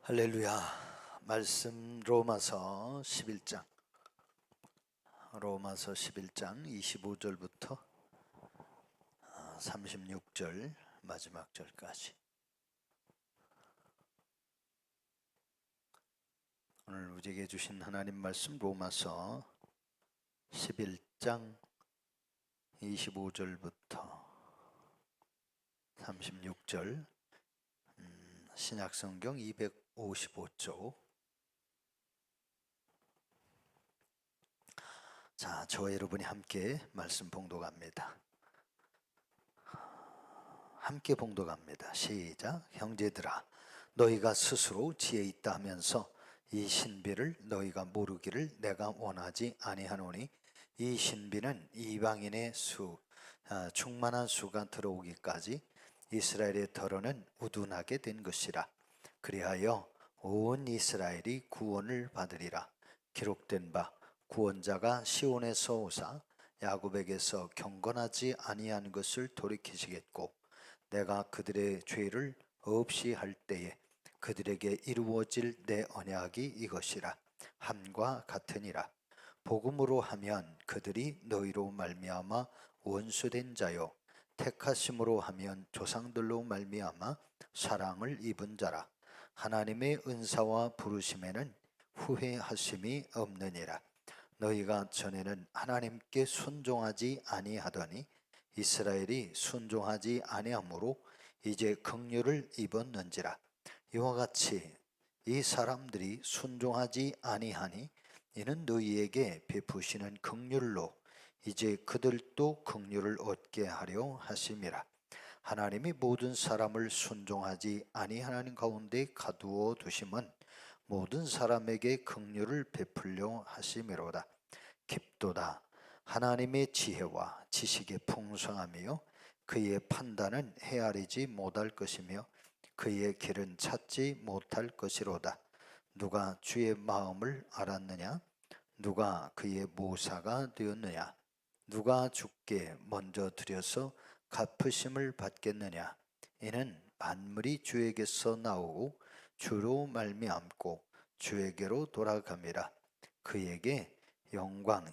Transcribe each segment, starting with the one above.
할렐루야. 말씀 로마서 11장 25절부터 36절 마지막 절까지. 오늘 우리에게 주신 하나님 말씀 로마서 11장 25절부터 36절, 신약성경 255쪽. 자, 저와 여러분이 함께 말씀 봉독합니다. 함께 봉독합니다. 시작. 형제들아, 너희가 스스로 지혜 있다 하면서 이 신비를 너희가 모르기를 내가 원하지 아니하노니, 이 신비는 이방인의 충만한 수가 들어오기까지 이스라엘의 덜어는 우둔하게 된 것이라. 그리하여 온 이스라엘이 구원을 받으리라. 기록된 바 구원자가 시온에서 오사 야곱에게서 경건하지 아니한 것을 돌이키시겠고, 내가 그들의 죄를 없이 할 때에 그들에게 이루어질 내 언약이 이것이라. 함과 같으니라. 복음으로 하면 그들이 너희로 말미암아 원수된 자요, 택하심으로 하면 조상들로 말미암아 사랑을 입은 자라. 하나님의 은사와 부르심에는 후회하심이 없느니라. 너희가 전에는 하나님께 순종하지 아니하더니 이스라엘이 순종하지 아니하므로 이제 긍휼을 입었는지라. 이와 같이 이 사람들이 순종하지 아니하니 이는 너희에게 베푸시는 긍휼로 이제 그들도 긍휼을 얻게 하려 하심이라. 하나님이 모든 사람을 순종하지 아니하는 가운데 가두어 두심은 모든 사람에게 긍휼을 베풀려 하심이로다. 깊도다. 하나님의 지혜와 지식의 풍성함이요, 그의 판단은 헤아리지 못할 것이며 그의 길은 찾지 못할 것이로다. 누가 주의 마음을 알았느냐? 누가 그의 모사가 되었느냐? 누가 주께 먼저 드려서 갚으심을 받겠느냐? 이는 만물이 주에게서 나오고 주로 말미암고 주에게로 돌아갑니다. 그에게 영광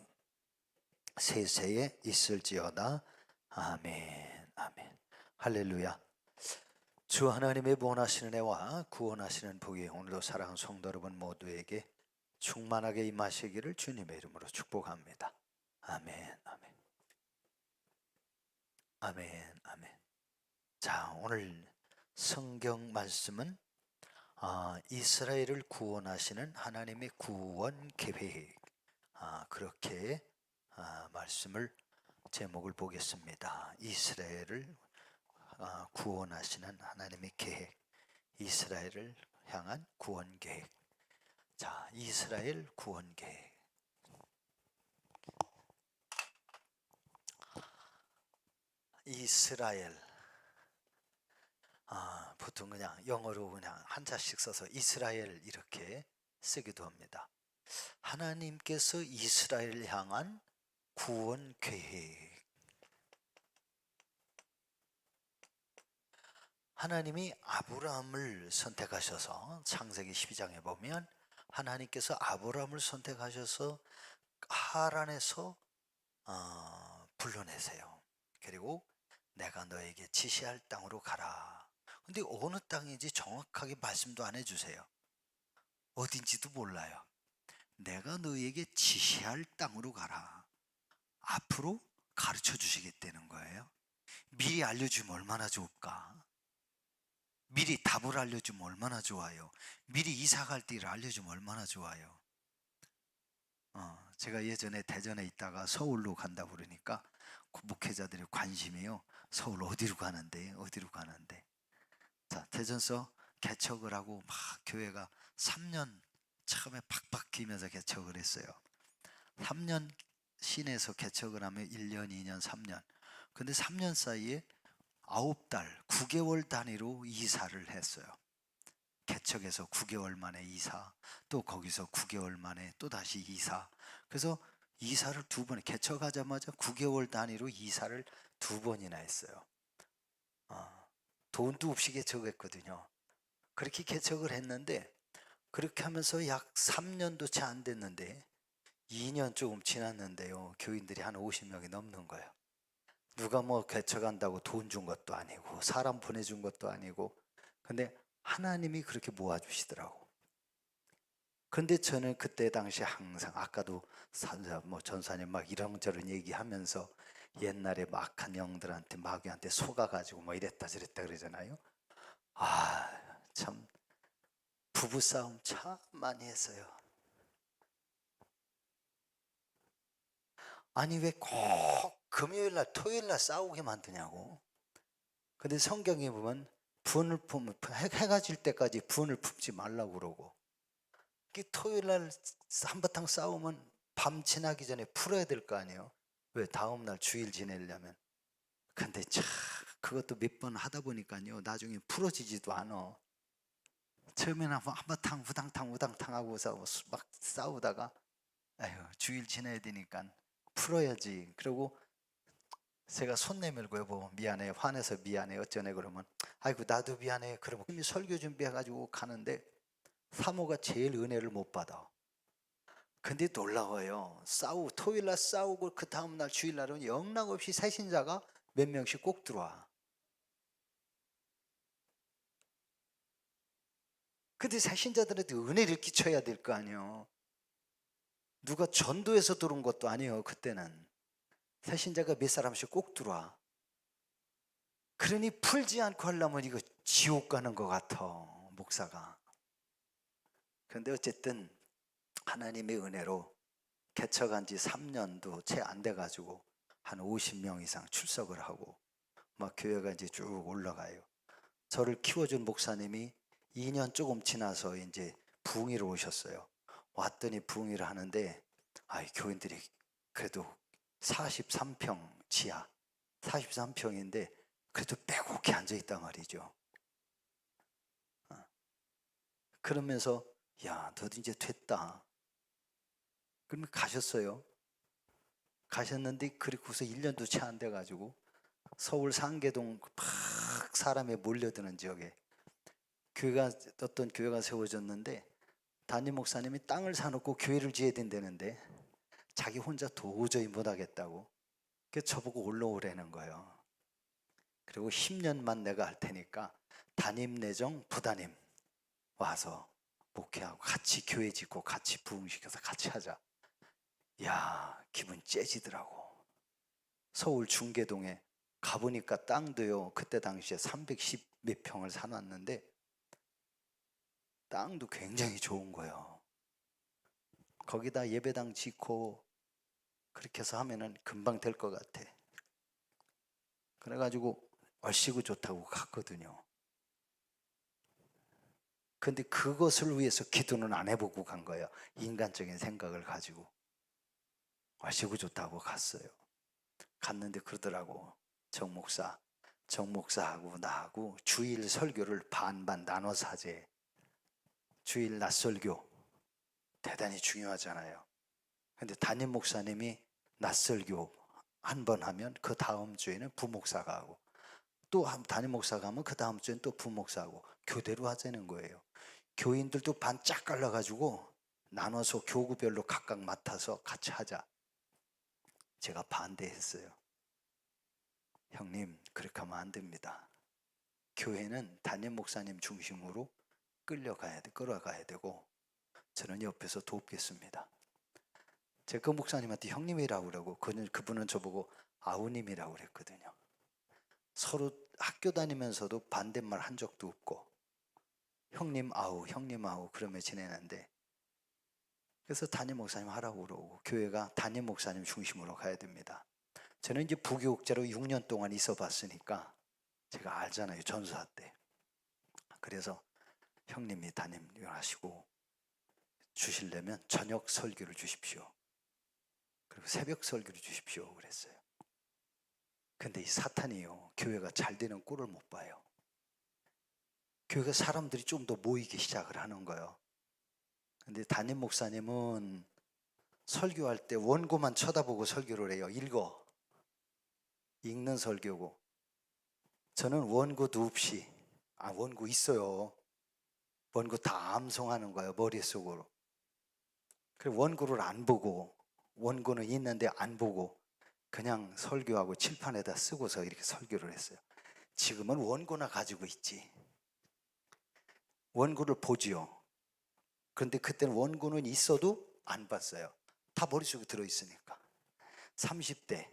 세세에 있을지어다. 아멘. 아멘. 할렐루야. 주 하나님의 원하시는 애와 구원하시는 복이 오늘도 사랑하는 성도 여러분 모두에게 충만하게 임하시기를 주님의 이름으로 축복합니다. 아멘. 아멘. 아멘. 아멘. 자, 오늘 성경 말씀은 이스라엘을 구원하시는 하나님의 구원 계획, 그렇게 말씀을 제목을 보겠습니다. 이스라엘을 구원하시는 하나님의 계획, 이스라엘을 향한 구원 계획. 자, 이스라엘 구원 계획. 이스라엘, 보통 그냥 영어로 그냥 한자씩 써서 이스라엘 이렇게 쓰기도 합니다. 하나님께서 이스라엘을 향한 구원 계획. 하나님이 아브라함을 선택하셔서 창세기 12장에 보면 하나님께서 아브라함을 선택하셔서 하란에서 불러내세요. 그리고 내가 너에게 지시할 땅으로 가라. 근데 어느 땅인지 정확하게 말씀도 안 해주세요. 어딘지도 몰라요. 내가 너에게 지시할 땅으로 가라. 앞으로 가르쳐 주시겠다는 거예요. 미리 알려주면 얼마나 좋을까? 미리 답을 알려주면 얼마나 좋아요. 미리 이사 갈 때를 알려주면 얼마나 좋아요. 제가 예전에 대전에 있다가 서울로 간다고 그러니까 목회자들의 관심이요, 서울 어디로 가는데 어디로 가는데. 자, 대전서 개척을 하고 막 교회가 3년 처음에 팍팍 기면서 개척을 했어요. 3년 시내에서 개척을 하면 1년, 2년, 3년. 근데 3년 사이에 9달, 9개월 단위로 이사를 했어요. 개척해서 9개월 만에 이사, 또 거기서 9개월 만에 또 다시 이사. 그래서 이사를 2번, 개척하자마자 9개월 단위로 이사를 2번이나 했어요. 돈도 없이 개척했거든요. 그렇게 개척을 했는데 그렇게 하면서 약 3년도 채 안 됐는데 2년 조금 지났는데요. 교인들이 한 50명이 넘는 거예요. 누가 뭐 개척한다고 돈 준 것도 아니고 사람 보내준 것도 아니고, 근데 하나님이 그렇게 모아주시더라고. 근데 저는 그때 당시 항상 아까도 뭐 전사님 막 이런저런 얘기하면서 옛날에 막 악한 영들한테 마귀한테 속아가지고 뭐 이랬다 저랬다 그러잖아요. 참 부부싸움 참 많이 했어요. 아니 왜 꼭 금요일날 토요일날 싸우게 만드냐고. 근데 성경에 보면 분을 품으면 해가 질 때까지 분을 품지 말라고 그러고, 토요일날 한바탕 싸우면 밤 지나기 전에 풀어야 될 거 아니에요. 왜 다음날 주일 지내려면. 근데 참 그것도 몇 번 하다 보니까요 나중에 풀어지지도 않아. 처음에는 한바탕 우당탕 우당탕 하고 막 싸우다가 아휴 주일 지내야 되니까 풀어야지. 그리고 제가 손 내밀고 여보 미안해, 화내서 미안해 어쩌네 그러면 아이고 나도 미안해. 그러면 이미 설교 준비해가지고 가는데 사모가 제일 은혜를 못 받아. 근데 놀라워요. 토요일날 싸우고 그 다음날 주일날은 영락없이 새신자가 몇 명씩 꼭 들어와. 근데 새신자들한테 은혜를 끼쳐야 될 거 아니에요. 누가 전도해서 들어온 것도 아니에요. 그때는 새신자가 몇 사람씩 꼭 들어와. 그러니 풀지 않고 하려면 이거 지옥 가는 것 같아 목사가. 그런데 어쨌든 하나님의 은혜로 개척한 지 3년도 채 안 돼가지고 한 50명 이상 출석을 하고 막 교회가 이제 쭉 올라가요. 저를 키워준 목사님이 2년 조금 지나서 이제 부흥회로 오셨어요. 왔더니 부흥회를 하는데 교인들이 그래도 43평 지하 43평인데 그래도 빼곡히 앉아있단 말이죠. 그러면서 야 너도 이제 됐다. 그러면 가셨어요. 가셨는데 그리고서 1년도 채 안 돼가지고 서울 상계동 막 사람이 몰려드는 지역에 어떤 교회가 세워졌는데 담임 목사님이 땅을 사놓고 교회를 지어야 된다는데 자기 혼자 도저히 못하겠다고 그래서 저보고 올라오라는 거예요. 그리고 10년만 내가 할 테니까 담임 내정 부담임 와서 목회하고 같이 교회 짓고 같이 부흥시켜서 같이 하자. 야 기분 째지더라고. 서울 중계동에 가보니까 땅도요 그때 당시에 310 몇 평을 사놨는데 땅도 굉장히 좋은 거예요. 거기다 예배당 짓고 그렇게 해서 하면은 금방 될 것 같아. 그래가지고 얼씨구 좋다고 갔거든요. 근데 그것을 위해서 기도는 안 해보고 간 거예요. 인간적인 생각을 가지고 얼씨구 좋다고 갔어요. 갔는데 그러더라고. 정 목사하고 나하고 주일 설교를 반반 나눠서 하재. 주일 낮설교 대단히 중요하잖아요. 근데 담임 목사님이 낮설교 한 번 하면 그 다음 주에는 부목사가 하고 또 담임 목사가 하면 그 다음 주에는 또 부목사하고 교대로 하자는 거예요. 교인들도 반 짝 갈라가지고 나눠서 교구별로 각각 맡아서 같이 하자. 제가 반대했어요. 형님 그렇게 하면 안 됩니다. 교회는 담임 목사님 중심으로 끌어가야 되고 저는 옆에서 돕겠습니다. 제가 그 목사님한테 형님이라고 그러고 그분은 저보고 아우님이라고 그랬거든요. 서로 학교 다니면서도 반대말 한 적도 없고 형님 아우 그러며 지내는데, 그래서 담임 목사님 하라고 그러고 교회가 담임 목사님 중심으로 가야 됩니다. 저는 이제 부교육자로 6년 동안 있어 봤으니까 제가 알잖아요. 전수하 때. 그래서 형님이 담임을 하시고 주시려면 저녁 설교를 주십시오. 그리고 새벽 설교를 주십시오 그랬어요. 근데 이 사탄이요 교회가 잘 되는 꼴을 못 봐요. 교회가 사람들이 좀 더 모이기 시작을 하는 거예요. 근데 담임 목사님은 설교할 때 원고만 쳐다보고 설교를 해요. 읽는 설교고 저는 원고도 없이 원고 있어요. 원고 다 암송하는 거예요, 머릿속으로. 그리고 원고를 안 보고, 원고는 있는데 안 보고 그냥 설교하고 칠판에다 쓰고서 이렇게 설교를 했어요. 지금은 원고나 가지고 있지. 원고를 보지요. 그런데 그때는 원고는 있어도 안 봤어요. 다 머릿속에 들어있으니까. 30대,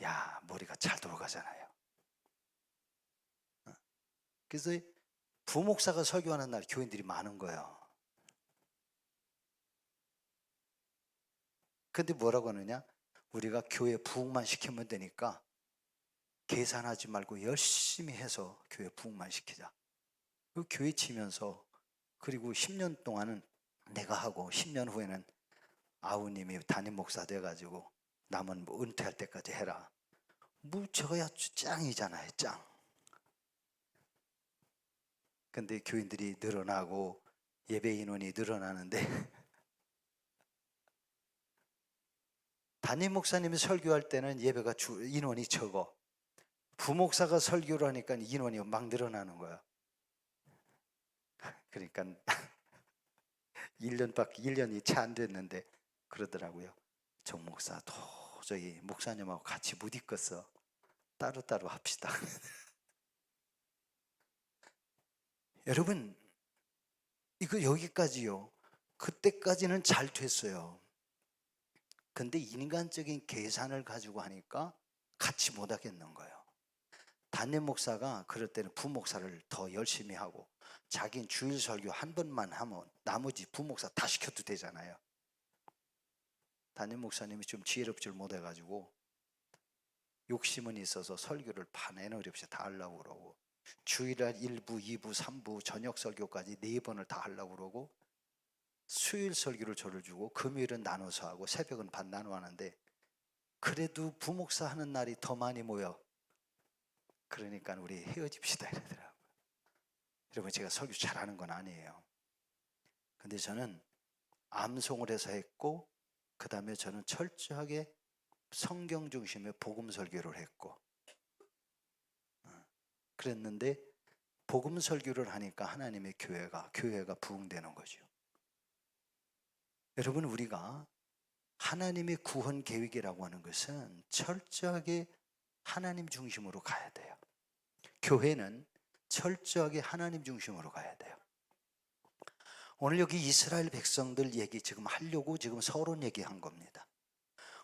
야, 머리가 잘 돌아가잖아요. 그래서 부목사가 설교하는 날 교인들이 많은 거예요. 근데 뭐라고 하느냐? 우리가 교회 부흥만 시키면 되니까 계산하지 말고 열심히 해서 교회 부흥만 시키자. 그 교회 치면서, 그리고 10년 동안은 내가 하고 10년 후에는 아우님이 담임 목사 돼가지고 남은 뭐 은퇴할 때까지 해라. 뭐 저야 짱이잖아요, 짱. 근데 교인들이 늘어나고 예배 인원이 늘어나는데 담임 목사님이 설교할 때는 예배가 인원이 적어. 부목사가 설교를 하니까 인원이 막 늘어나는 거야. 그러니까 1년이 채 안 됐는데 그러더라고요. 정 목사 도저히 목사님하고 같이 못 있겠어. 따로따로 합시다. 여러분, 이거 여기까지요. 그때까지는 잘 됐어요. 근데 인간적인 계산을 가지고 하니까 같이 못 하겠는 거예요. 담임 목사가 그럴 때는 부목사를 더 열심히 하고, 자기는 주일 설교 한 번만 하면 나머지 부목사 다 시켜도 되잖아요. 담임 목사님이 좀 지혜롭지를 못해가지고 욕심은 있어서 설교를 반에너리 없이 다 하려고 그러고, 주일날 1부, 2부, 3부 저녁 설교까지 4번을 다 하려고 그러고, 수요일 설교를 저를 주고 금요일은 나눠서 하고 새벽은 반 나눠 하는데, 그래도 부목사 하는 날이 더 많이 모여. 그러니까 우리 헤어집시다 이러더라고요. 여러분, 제가 설교 잘하는 건 아니에요. 근데 저는 암송을 해서 했고, 그 다음에 저는 철저하게 성경 중심의 복음 설교를 했고, 그랬는데 복음 설교를 하니까 하나님의 교회가 부흥되는 거죠. 여러분, 우리가 하나님의 구원 계획이라고 하는 것은 철저하게 하나님 중심으로 가야 돼요. 교회는 철저하게 하나님 중심으로 가야 돼요. 오늘 여기 이스라엘 백성들 얘기 지금 하려고 지금 서론 얘기한 겁니다.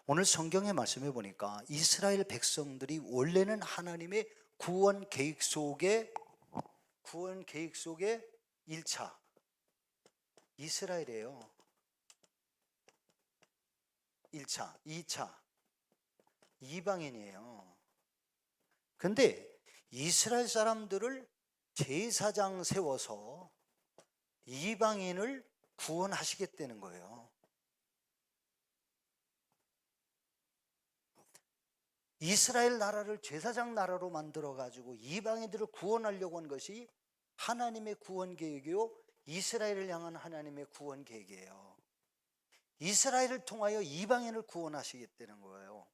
오늘 성경의 말씀에 보니까 이스라엘 백성들이 원래는 하나님의 구원 계획 속에 1차 이스라엘이에요. 1차, 2차 이방인이에요. 근데 이스라엘 사람들을 제사장 세워서 이방인을 구원하시겠다는 거예요. 이스라엘 나라를 제사장 나라로 만들어 가지고 이방인들을 구원하려고 한 것이 하나님의 구원 계획이요, 이스라엘을 향한 하나님의 구원 계획이에요. 이스라엘을 통하여 이방인을 구원하시겠다는 거예요.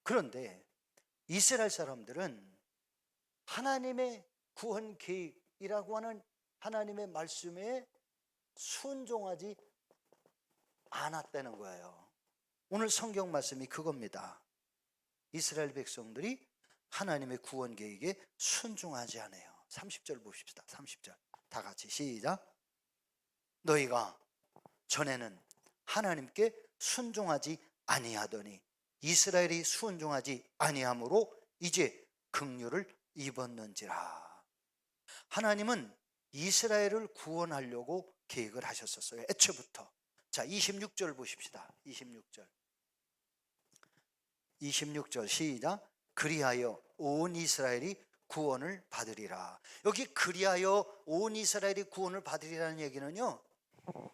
그런데 이스라엘 사람들은 하나님의 구원 계획이라고 하는 하나님의 말씀에 순종하지 않았다는 거예요. 오늘 성경 말씀이 그겁니다. 이스라엘 백성들이 하나님의 구원 계획에 순종하지 않아요. 30절 봅시다. 30절 다 같이 시작. 너희가 전에는 하나님께 순종하지 아니하더니 이스라엘이 순종하지 아니함으로 이제 긍휼을 입었는지라. 하나님은 이스라엘을 구원하려고 계획을 하셨었어요, 애초부터. 자, 26절 보십시다. 26절 시작. 그리하여 온 이스라엘이 구원을 받으리라. 여기 그리하여 온 이스라엘이 구원을 받으리라는 얘기는요,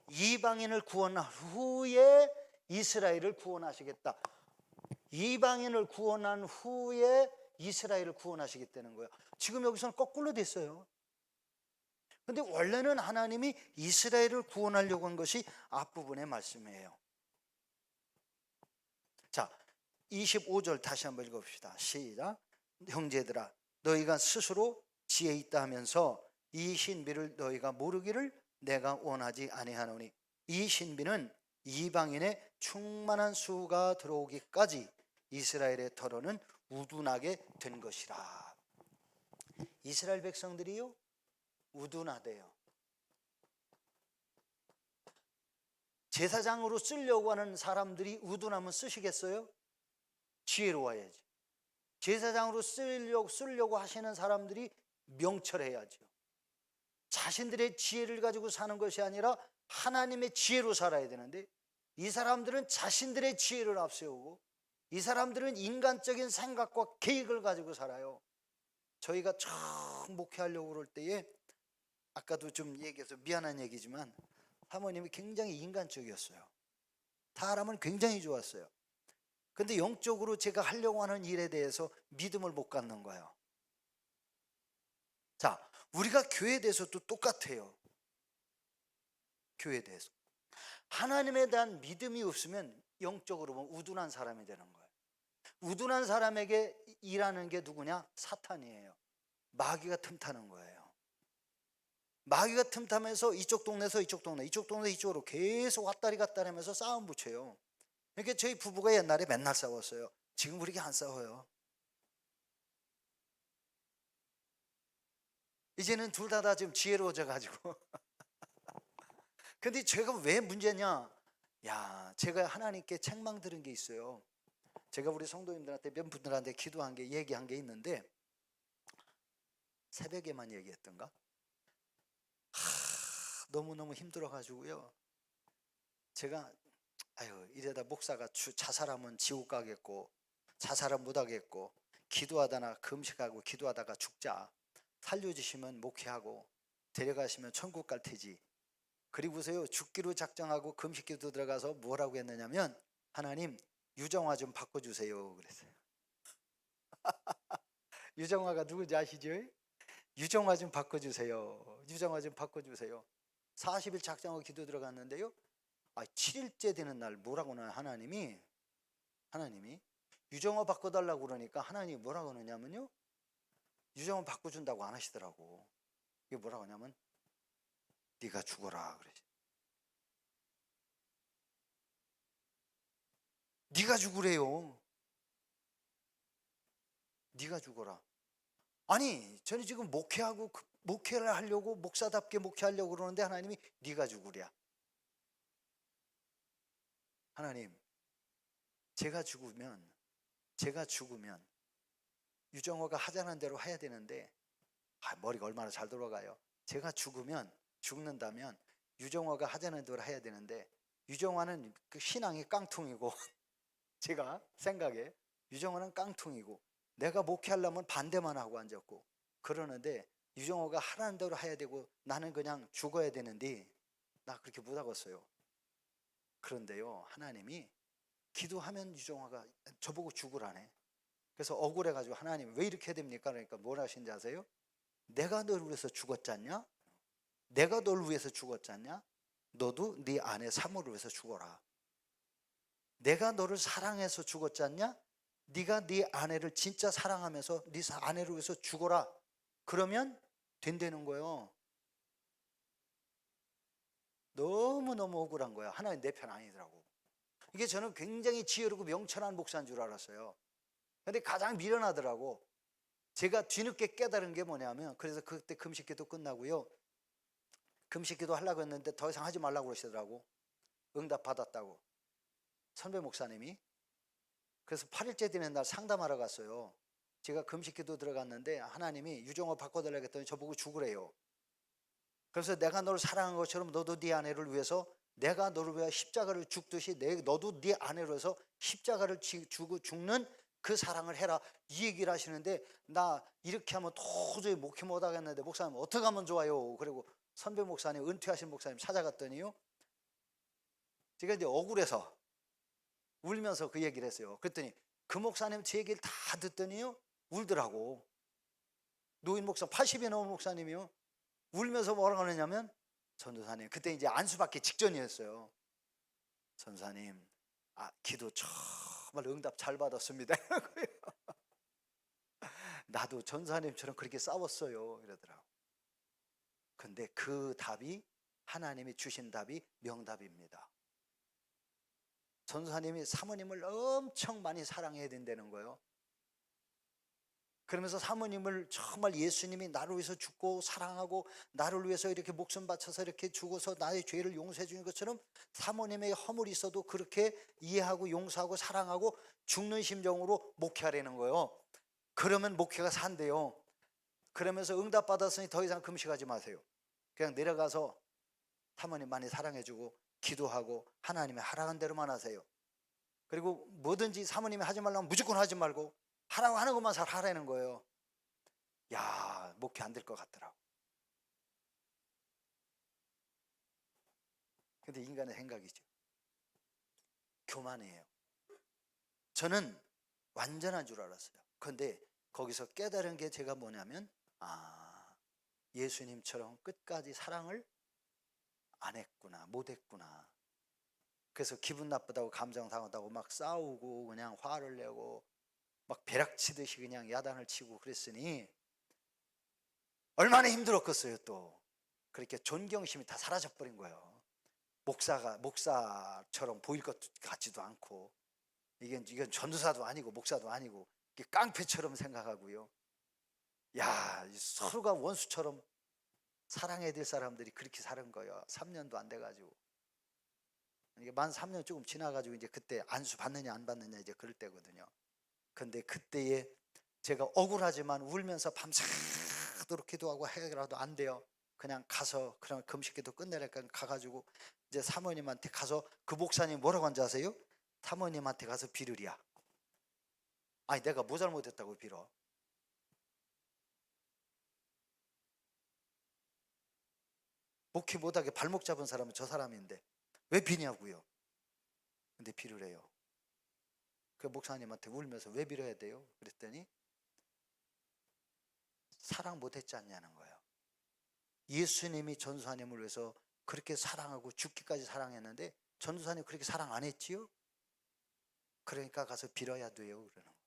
이방인을 구원한 후에 이스라엘을 구원하시겠다. 이방인을 구원한 후에 이스라엘을 구원하시겠다는 거예요. 지금 여기서는 거꾸로 됐어요. 근데 원래는 하나님이 이스라엘을 구원하려고 한 것이 앞부분의 말씀이에요. 자, 25절 다시 한번 읽어봅시다. 시작. 형제들아, 너희가 스스로 지혜 있다 하면서 이 신비를 너희가 모르기를 내가 원하지 아니하노니 이 신비는 이방인의 충만한 수가 들어오기까지 이스라엘의 터로는 우둔하게 된 것이라. 이스라엘 백성들이요 우둔하대요. 제사장으로 쓰려고 하는 사람들이 우둔하면 쓰시겠어요? 지혜로워야지. 제사장으로 쓰려고 하시는 사람들이 명철해야죠. 자신들의 지혜를 가지고 사는 것이 아니라 하나님의 지혜로 살아야 되는데 이 사람들은 자신들의 지혜를 앞세우고 이 사람들은 인간적인 생각과 계획을 가지고 살아요. 저희가 처음 목회하려고 그럴 때에 아까도 좀 얘기해서 미안한 얘기지만 사모님이 굉장히 인간적이었어요. 사람은 굉장히 좋았어요. 근데 영적으로 제가 하려고 하는 일에 대해서 믿음을 못 갖는 거예요. 자, 우리가 교회에 대해서도 똑같아요. 교회에 대해서 하나님에 대한 믿음이 없으면 영적으로 보면 우둔한 사람이 되는 거예요. 우둔한 사람에게 일하는 게 누구냐? 사탄이에요. 마귀가 틈타는 거예요. 마귀가 틈타면서 이쪽 동네에서 이쪽 동네, 이쪽 동네에서 이쪽으로 계속 왔다리 갔다리 하면서 싸움 붙여요. 그러니까 저희 부부가 옛날에 맨날 싸웠어요. 지금 그렇게 안 싸워요. 이제는 둘 다 지금 지혜로워져 가지고 근데 제가 왜 문제냐? 야, 제가 하나님께 책망 들은 게 있어요. 제가 우리 성도님들한테 몇 분들한테 기도한 게 얘기한 게 있는데 새벽에만 얘기했던가? 너무너무 힘들어 가지고요. 제가 이래다 목사가 자살하면 지옥 가겠고 자살은 못 하겠고 기도하다가 금식하고 기도하다가 죽자. 살려주시면 목회하고 데려가시면 천국 갈 테지. 그리고서요 죽기로 작정하고 금식기도 들어가서 뭐라고 했느냐면 하나님 유정화 좀 바꿔주세요 그랬어요. 유정화가 누군지 아시죠? 유정화 좀 바꿔주세요. 유정화 좀 바꿔주세요. 40일 작정하고 기도 들어갔는데요 7일째 되는 날 뭐라고 하나 하나님이 유정화 바꿔달라고 그러니까 하나님이 뭐라고 하느냐면요 유정화 바꿔준다고 안 하시더라고. 이게 뭐라고 하냐면 네가 죽어라 그래. 네가 죽으래요. 네가 죽어라. 아니 저는 지금 목회를 하려고 목사답게 목회하려고 그러는데 하나님이 네가 죽으랴. 하나님 제가 죽으면 유정호가 하자는 대로 해야 되는데 머리가 얼마나 잘 돌아가요. 제가 죽는다면 유정호가 하자는 대로 해야 되는데 유정호는 그 신앙이 깡통이고 제가 생각에 유정호는 깡통이고 내가 목회하려면 반대만 하고 앉았고 그러는데 유정호가 하라는 대로 해야 되고 나는 그냥 죽어야 되는데 나 그렇게 못하겠어요. 그런데요 하나님이 기도하면 유정호가 저보고 죽으라네. 그래서 억울해가지고 하나님 왜 이렇게 해야 됩니까? 그러니까 뭘 하신지 아세요? 내가 널 위해서 죽었잖냐? 내가 널 위해서 죽었잖냐? 너도 네 아내 사모를 위해서 죽어라. 내가 너를 사랑해서 죽었잖냐? 네가 네 아내를 진짜 사랑하면서 네 아내를 위해서 죽어라. 그러면 된다는 거예요. 너무너무 억울한 거야. 하나님 내 편 아니더라고. 이게 저는 굉장히 지혜롭고 명철한 목사인 줄 알았어요. 근데 가장 미련하더라고. 제가 뒤늦게 깨달은 게 뭐냐면 그래서 그때 금식기도 끝나고요. 금식기도 하려고 했는데 더 이상 하지 말라고 그러시더라고. 응답 받았다고. 선배 목사님이. 그래서 8일째 되는 날 상담하러 갔어요. 제가 금식기도 들어갔는데 하나님이 유정호 바꿔달라고 했더니 저보고 죽으래요. 그래서 내가 너를 사랑한 것처럼 너도 네 아내를 위해서 내가 너를 위해 십자가를 죽듯이 너도 네 아내를 위해서 십자가를 죽는 그 사랑을 해라 이 얘기를 하시는데 나 이렇게 하면 도저히 목회 못하겠는데 목사님 어떻게 하면 좋아요? 그리고 선배 목사님 은퇴하신 목사님 찾아갔더니요 제가 이제 억울해서 울면서 그 얘기를 했어요. 그랬더니 그 목사님 제 얘기를 다 듣더니요 울더라고. 노인 목사 80이 넘은 목사님이요 울면서 뭐라고 하느냐면 전도사님 그때 이제 안수받기 직전이었어요. 전사님 기도 정말 응답 잘 받았습니다. 나도 전사님처럼 그렇게 싸웠어요 이러더라고. 근데 그 답이, 하나님이 주신 답이 명답입니다. 전도사님이 사모님을 엄청 많이 사랑해야 된다는 거예요. 그러면서 사모님을 정말 예수님이 나를 위해서 죽고 사랑하고 나를 위해서 이렇게 목숨 바쳐서 이렇게 죽어서 나의 죄를 용서해 주는 것처럼 사모님의 허물이 있어도 그렇게 이해하고 용서하고 사랑하고 죽는 심정으로 목회하라는 거예요. 그러면 목회가 산대요. 그러면서 응답 받았으니 더 이상 금식하지 마세요. 그냥 내려가서 사모님 많이 사랑해주고 기도하고 하나님의 하라는 대로만 하세요. 그리고 뭐든지 사모님이 하지 말라면 무조건 하지 말고 하라고 하는 것만 잘 하라는 거예요. 야, 목회 안 될 것 같더라고. 근데 인간의 생각이죠. 교만이에요. 저는 완전한 줄 알았어요. 그런데 거기서 깨달은 게 제가 뭐냐면, 예수님처럼 끝까지 사랑을 안 했구나, 못 했구나. 그래서 기분 나쁘다고 감정 상하다고 막 싸우고 그냥 화를 내고 막 벼락치듯이 그냥 야단을 치고 그랬으니 얼마나 힘들었겠어요. 또 그렇게 존경심이 다 사라져 버린 거예요. 목사처럼 보일 것 같지도 않고, 이건 전도사도 아니고 목사도 아니고 깡패처럼 생각하고요. 야, 서로가 원수처럼 사랑해야 될 사람들이 그렇게 사는 거예요. 3년도 안 돼가지고, 이게 만 3년 조금 지나가지고 이제 그때 안수 받느냐 안 받느냐 이제 그럴 때거든요. 근데 그때에 제가 억울하지만 울면서 밤새도록 기도하고 해라도 안 돼요. 그냥 가서 그냥 금식기도 끝내니까 가가지고 이제 사모님한테 가서, 그 목사님 뭐라고 한지 아세요? 사모님한테 가서 빌으랴. 아니, 내가 뭐 잘못했다고 빌어? 목회 못하게 발목 잡은 사람은 저 사람인데 왜 비냐고요. 근데 빌으래요. 그 목사님한테 울면서 왜 빌어야 돼요? 그랬더니 사랑 못했지 않냐는 거예요. 예수님이 전도사님을 위해서 그렇게 사랑하고 죽기까지 사랑했는데 전도사님 그렇게 사랑 안 했지요? 그러니까 가서 빌어야 돼요. 그러는 거예요.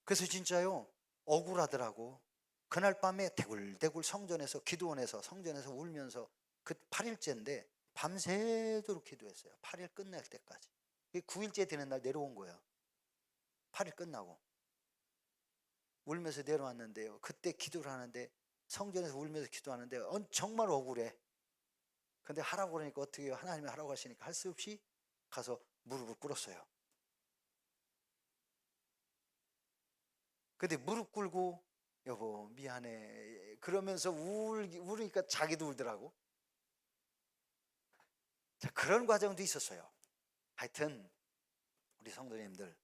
그래서 진짜요, 억울하더라고. 그날 밤에 대굴대굴 성전에서, 기도원에서, 성전에서 울면서, 그 8일째인데 밤새도록 기도했어요. 8일 끝날 때까지. 9일째 되는 날 내려온 거예요. 8일 끝나고 울면서 내려왔는데요, 그때 기도를 하는데, 성전에서 울면서 기도하는데 정말 억울해. 근데 하라고 그러니까 어떻게 해요? 하나님이 하라고 하시니까 할 수 없이 가서 무릎을 꿇었어요. 근데 무릎 꿇고 여보 미안해 그러면서 울으니까 자기도 울더라고. 자, 그런 과정도 있었어요. 하여튼 우리 성도님들,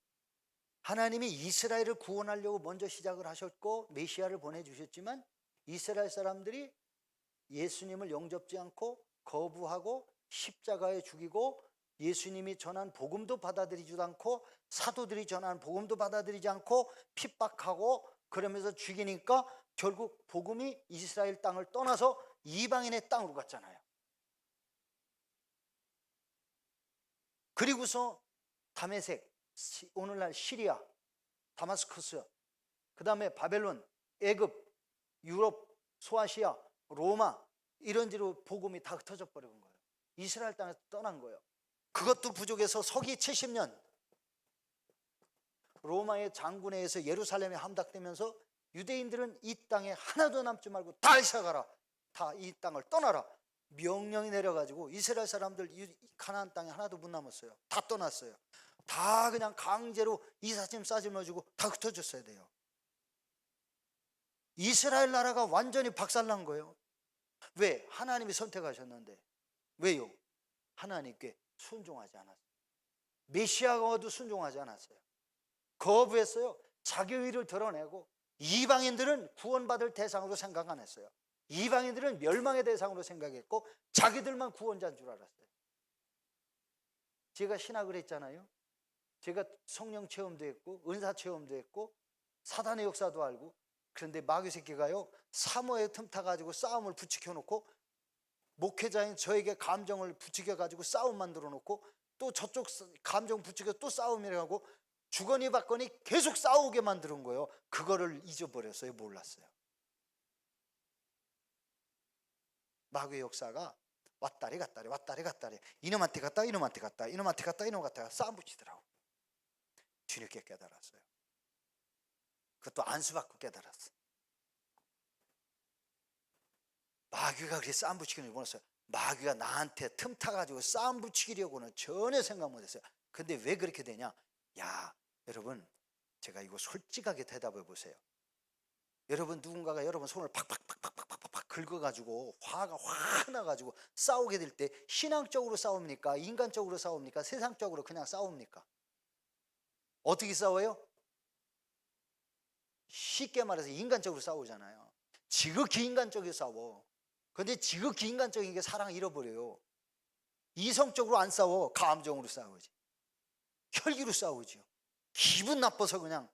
하나님이 이스라엘을 구원하려고 먼저 시작을 하셨고 메시아를 보내주셨지만 이스라엘 사람들이 예수님을 영접지 않고 거부하고 십자가에 죽이고 예수님이 전한 복음도 받아들이지도 않고 사도들이 전한 복음도 받아들이지 않고 핍박하고 그러면서 죽이니까 결국 복음이 이스라엘 땅을 떠나서 이방인의 땅으로 갔잖아요. 그리고서 다메섹, 오늘날 시리아, 다마스커스, 그 다음에 바벨론, 애굽, 유럽, 소아시아, 로마, 이런 데로 복음이 다 흩어져 버린 거예요. 이스라엘 땅에서 떠난 거예요. 그것도 부족해서 서기 70년 로마의 장군에 의해서 예루살렘에 함락되면서 유대인들은 이 땅에 하나도 남지 말고 다 이사가라, 다 이 땅을 떠나라 명령이 내려가지고 이스라엘 사람들 가나안 땅에 하나도 못 남았어요. 다 떠났어요. 다 그냥 강제로 이삿짐 싸짐해주고 다 흩어졌어야 돼요. 이스라엘 나라가 완전히 박살난 거예요. 왜? 하나님이 선택하셨는데. 왜요? 하나님께 순종하지 않았어요. 메시아가 와도 순종하지 않았어요. 거부했어요. 자기 의를 드러내고, 이방인들은 구원받을 대상으로 생각 안 했어요. 이방인들은 멸망의 대상으로 생각했고 자기들만 구원자인 줄 알았어요. 제가 신학을 했잖아요. 제가 성령 체험도 했고 은사 체험도 했고 사단의 역사도 알고. 그런데 마귀 새끼가요, 사모에 틈타 가지고 싸움을 부추겨 놓고, 목회자인 저에게 감정을 부추겨 가지고 싸움 만들어 놓고, 또 저쪽 감정 부추겨 또 싸움이라고 주거니 받거니 계속 싸우게 만드는 거예요. 그거를 잊어버렸어요. 몰랐어요. 마귀의 역사가 왔다리 갔다리 왔다리 갔다리, 이놈한테 갔다 이놈한테 갔다 이놈한테 갔다 이놈한테 갔다 싸움 붙이더라고. 뒤늦게 깨달았어요. 그것도 안수받고 깨달았어. 마귀가 그렇게 싸움 붙이기를 원했어요. 마귀가 나한테 틈타가지고 싸움 붙이려고는 전혀 생각 못했어요. 근데 왜 그렇게 되냐? 야, 여러분, 제가 이거 솔직하게 대답해 보세요. 여러분, 누군가가 여러분 손을 팍팍팍팍팍팍 긁어가지고 화가 확 나가지고 싸우게 될 때 신앙적으로 싸웁니까? 인간적으로 싸웁니까? 세상적으로 그냥 싸웁니까? 어떻게 싸워요? 쉽게 말해서 인간적으로 싸우잖아요. 지극히 인간적으로 싸워. 근데 지극히 인간적인 게 사랑을 잃어버려요. 이성적으로 안 싸워. 감정으로 싸우지. 혈기로 싸우죠. 기분 나빠서 그냥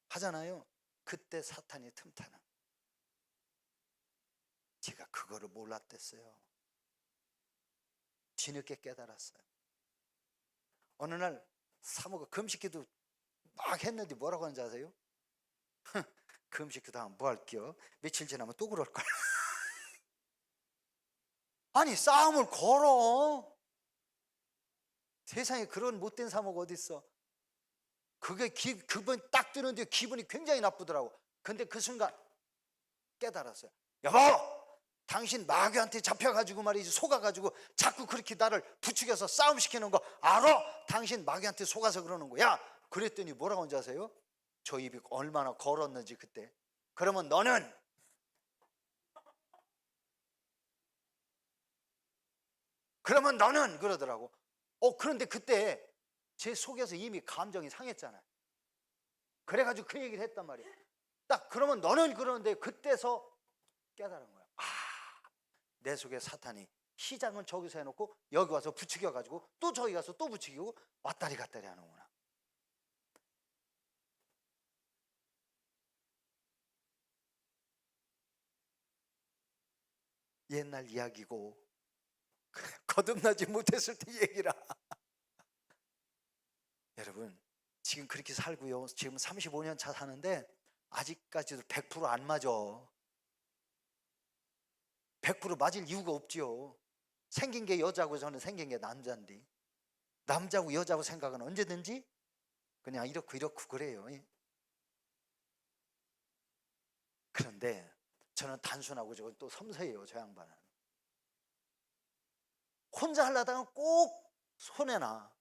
하잖아요. 그때 사탄이 틈타는. 제가 그거를 몰랐댔어요. 뒤늦게 깨달았어요. 어느 날 사모가 금식기도 막 했는데 뭐라고 하는지 아세요? 금식기도 하면 뭐 할게요? 며칠 지나면 또 그럴걸. 아니, 싸움을 걸어. 세상에 그런 못된 사모가 어딨어. 그게 그분 딱 뜨는데 기분이 굉장히 나쁘더라고. 근데 그 순간 깨달았어요. 여보, 당신 마귀한테 잡혀가지고 말이지, 속아가지고 자꾸 그렇게 나를 부추겨서 싸움시키는 거 알아? 당신 마귀한테 속아서 그러는 거야. 그랬더니 뭐라고 하는지 아세요? 저 입이 얼마나 걸었는지 그때. 그러면 너는 그러더라고. 그런데 그때 제 속에서 이미 감정이 상했잖아요. 그래가지고 그 얘기를 했단 말이에요. 딱 그러면 너는 그러는데 그때서 깨달은 거야. 내 속에 사탄이 시작은 저기서 해놓고 여기 와서 부추겨가지고 또 저기 가서 또 부추기고 왔다리 갔다리 하는구나. 옛날 이야기고 거듭나지 못했을 때 얘기라. 여러분, 지금 그렇게 살고요. 지금 35년 차 사는데 아직까지도 100% 안 맞아. 100% 맞을 이유가 없지요. 생긴 게 여자고 저는 생긴 게 남자인데, 남자고 여자고 생각은 언제든지 그냥 이렇고 그래요. 그런데 저는 단순하고 저건 또 섬세해요. 저 양반은 혼자 하려다가 꼭 손해나.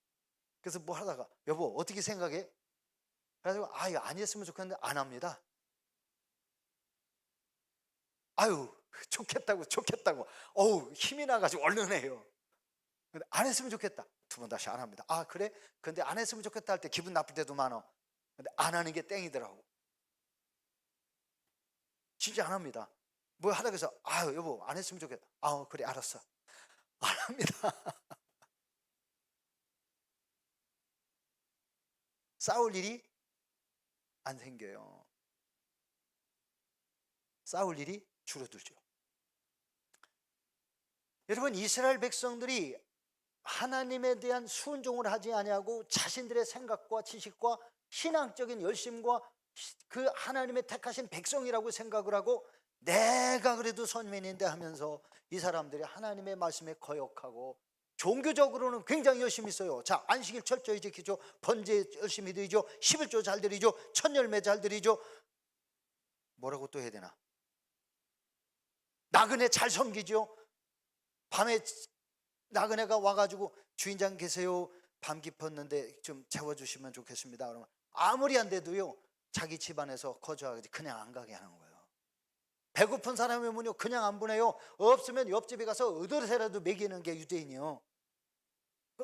그래서 뭐 하다가 여보 어떻게 생각해? 그래가지고 아유 안 했으면 좋겠는데 안 합니다. 아유 좋겠다고 어우 힘이 나가지고 얼른 해요. 근데 안 했으면 좋겠다. 두 번 다시 안 합니다. 아 그래? 근데 안 했으면 좋겠다 할 때 기분 나쁠 때도 많아. 근데 안 하는 게 땡이더라고. 진짜 안 합니다. 뭐 하다가 해서 아유 여보 안 했으면 좋겠다. 아 그래 알았어. 안 합니다. 싸울 일이 안 생겨요. 싸울 일이 줄어들죠. 여러분, 이스라엘 백성들이 하나님에 대한 순종을 하지 아니하고 자신들의 생각과 지식과 신앙적인 열심과 그 하나님의 택하신 백성이라고 생각을 하고 내가 그래도 선민인데 하면서 이 사람들이 하나님의 말씀에 거역하고 종교적으로는 굉장히 열심히 있어요. 자, 안식일 철저히 지키죠. 번제 열심히 드리죠. 11조 잘 드리죠. 천열매 잘 드리죠. 뭐라고 또 해야 되나? 나그네 잘 섬기죠. 밤에 나그네가 와가지고 주인장 계세요. 밤 깊었는데 좀 재워주시면 좋겠습니다. 그러면 아무리 안 돼도요. 자기 집안에서 거주하지 그냥 안 가게 하는 거예요. 배고픈 사람이 오면요 그냥 안 보내요. 없으면 옆집에 가서 어디서라도 먹이는 게 유대인이요.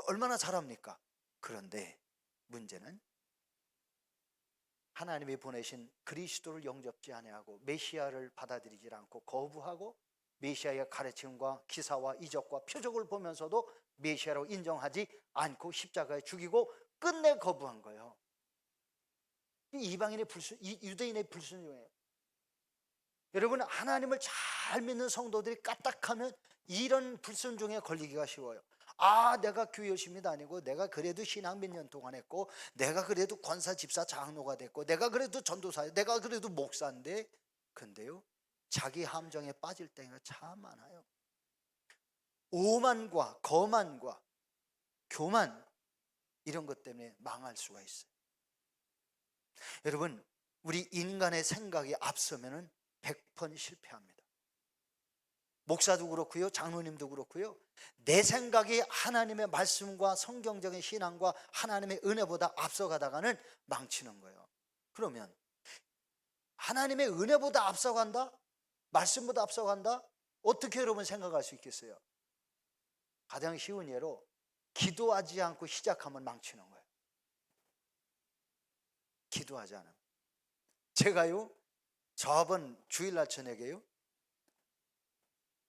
얼마나 잘합니까? 그런데 문제는 하나님이 보내신 그리스도를 영접지 아니하고 메시아를 받아들이지 않고 거부하고 메시아의 가르침과 기사와 이적과 표적을 보면서도 메시아로 인정하지 않고 십자가에 죽이고 끝내 거부한 거예요. 이방인의 유대인의 불순종이에요. 여러분, 하나님을 잘 믿는 성도들이 까딱하면 이런 불순종에 걸리기가 쉬워요. 아, 내가 교회 열심히 다니고 내가 그래도 신앙 몇 년 동안 했고 내가 그래도 권사 집사 장로가 됐고 내가 그래도 전도사예요. 내가 그래도 목사인데 근데요 자기 함정에 빠질 때가 참 많아요. 오만과 거만과 교만, 이런 것 때문에 망할 수가 있어요. 여러분, 우리 인간의 생각이 앞서면은 100번 실패합니다. 목사도 그렇고요, 장로님도 그렇고요, 내 생각이 하나님의 말씀과 성경적인 신앙과 하나님의 은혜보다 앞서가다가는 망치는 거예요. 그러면 하나님의 은혜보다 앞서간다? 말씀보다 앞서간다? 어떻게 여러분 생각할 수 있겠어요? 가장 쉬운 예로 기도하지 않고 시작하면 망치는 거예요. 기도하지 않으면. 제가요, 저번 주일날 저녁에요,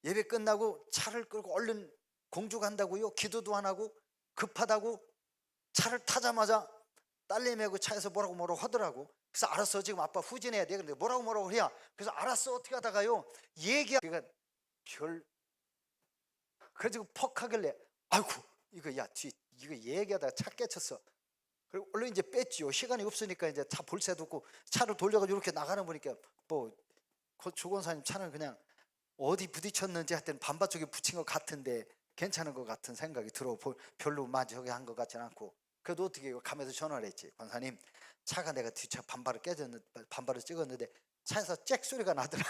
예배 끝나고 차를 끌고 얼른 공주 간다고요, 기도도 안 하고 급하다고 차를 타자마자 딸내미하고 차에서 뭐라고 하더라고. 그래서 알았어, 지금 아빠 후진해야 돼. 근데 뭐라고 해야. 그래서 알았어, 어떻게 하다가요, 얘기가 그래가지고 퍽 하길래, 아이고 이거 이거 얘기하다가 차 깨쳤어. 그리고 얼른 이제 뺐지요. 시간이 없으니까 이제 차 볼 새도 없고 차를 돌려가지고 이렇게 나가는 보니까 뭐 조건사님 차는 그냥 어디 부딪혔는지 하여튼 반바 쪽에 붙인 것 같은데 괜찮은 것 같은 생각이 들어. 별로 저기 한 것 같지는 않고. 그래도 어떻게 가면서 전화를 했지. 권사님, 차가 내가 뒷차 반바를 찍었는데 차에서 잭 소리가 나더라.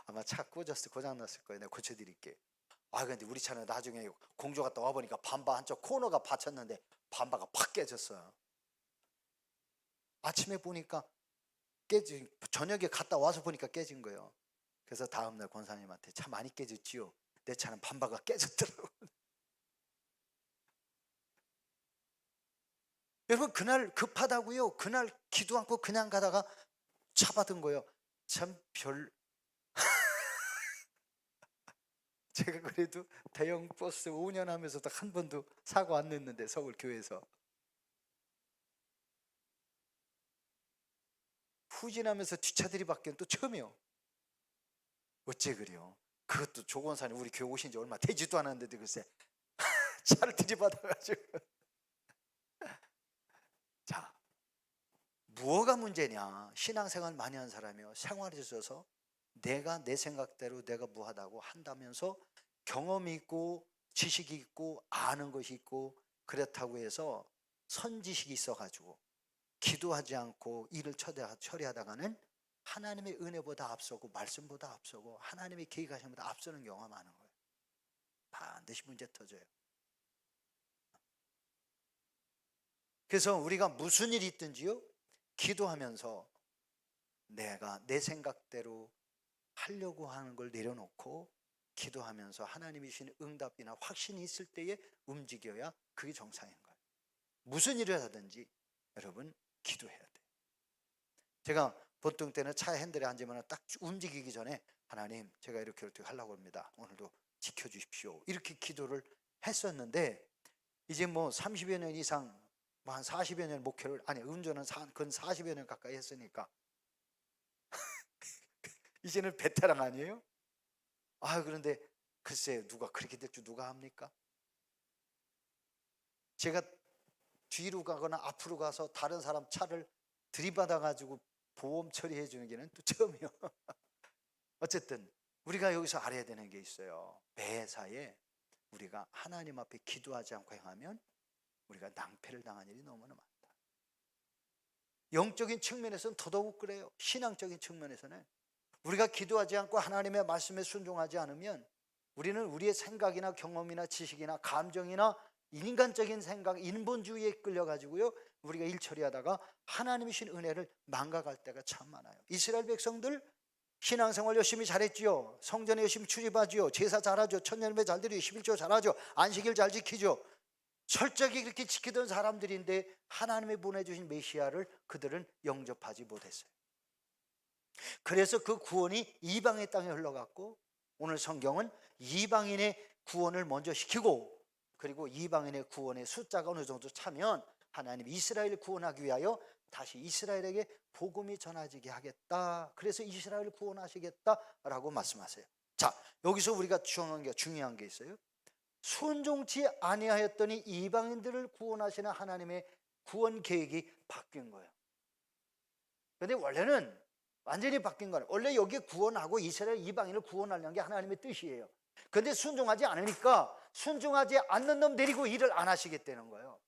아마 차 고장났을 거예요. 내가 고쳐드릴게. 아, 근데 우리 차는 나중에 공조 갔다 와보니까 반바 한쪽 코너가 받쳤는데 반바가 팍 깨졌어요. 아침에 보니까 저녁에 갔다 와서 보니까 깨진 거예요. 그래서 다음날 권사님한테 차 많이 깨졌지요? 내 차는 반바가 깨졌더라고요. 여러분, 그날 급하다고요, 그날 기도 않고 그냥 가다가 차 받은 거예요. 참 제가 그래도 대형 버스 5년 하면서도 한 번도 사고 안 냈는데, 서울 교회에서 후진하면서 뒷차들이 바뀌는 또 처음이요. 어째 그래요? 그것도 조건사님 우리 교회 오신 지 얼마 되지도 않았는데 글쎄 차를 들이받아가지고. 자, 무엇가 문제냐? 신앙생활 많이 한 사람이요, 생활에 있어서 내가 내 생각대로 내가 무하다고 한다면서 경험이 있고 지식이 있고 아는 것이 있고 그렇다고 해서 선지식이 있어가지고 기도하지 않고 일을 처리하다가는 하나님의 은혜보다 앞서고 말씀보다 앞서고 하나님의 계획하심보다 앞서는 경우가 많은 거예요. 반드시 문제 터져요. 그래서 우리가 무슨 일이 있든지요, 기도하면서 내가 내 생각대로 하려고 하는 걸 내려놓고 기도하면서 하나님이 주시는 응답이나 확신이 있을 때에 움직여야 그게 정상인 거예요. 무슨 일을 하든지 여러분 기도해야 돼요. 제가 보통 때는 차 핸들에 앉으면 딱 움직이기 전에 하나님, 제가 이렇게 하려고 합니다. 오늘도 지켜주십시오. 이렇게 기도를 했었는데 이제 뭐 30여 년 이상, 뭐 한 40여 년 목회를, 아니 운전은 근 40여 년 가까이 했으니까 이제는 베테랑 아니에요? 그런데 글쎄 누가 그렇게 될 줄 누가 합니까? 제가 뒤로 가거나 앞으로 가서 다른 사람 차를 들이받아 가지고 보험 처리해 주는 게는 또 처음이요. 어쨌든 우리가 여기서 알아야 되는 게 있어요. 매사에 우리가 하나님 앞에 기도하지 않고 행하면 우리가 낭패를 당한 일이 너무나 많다. 영적인 측면에서는 더더욱 그래요. 신앙적인 측면에서는 우리가 기도하지 않고 하나님의 말씀에 순종하지 않으면 우리는 우리의 생각이나 경험이나 지식이나 감정이나 인간적인 생각, 인본주의에 끌려가지고요, 우리가 일 처리하다가 하나님이 주신 은혜를 망각할 때가 참 많아요. 이스라엘 백성들 신앙생활 열심히 잘했지요. 성전에 열심히 출입하지요. 제사 잘하죠. 천년예배 잘 드리죠. 11조 잘하죠. 안식일 잘 지키죠. 철저하게 그렇게 지키던 사람들인데 하나님이 보내주신 메시아를 그들은 영접하지 못했어요. 그래서 그 구원이 이방의 땅에 흘러갔고, 오늘 성경은 이방인의 구원을 먼저 시키고, 그리고 이방인의 구원의 숫자가 어느 정도 차면 하나님 이스라엘을 구원하기 위하여 다시 이스라엘에게 복음이 전해지게 하겠다. 그래서 이스라엘을 구원하시겠다라고 말씀하세요. 자, 여기서 우리가 중요한 게 있어요. 순종치 아니하였더니 이방인들을 구원하시는 하나님의 구원 계획이 바뀐 거예요. 그런데 원래는 완전히 바뀐 거예요. 원래 여기 구원하고 이스라엘 이방인을 구원하려는 게 하나님의 뜻이에요. 그런데 순종하지 않으니까 순종하지 않는 놈 데리고 일을 안 하시겠다는 거예요.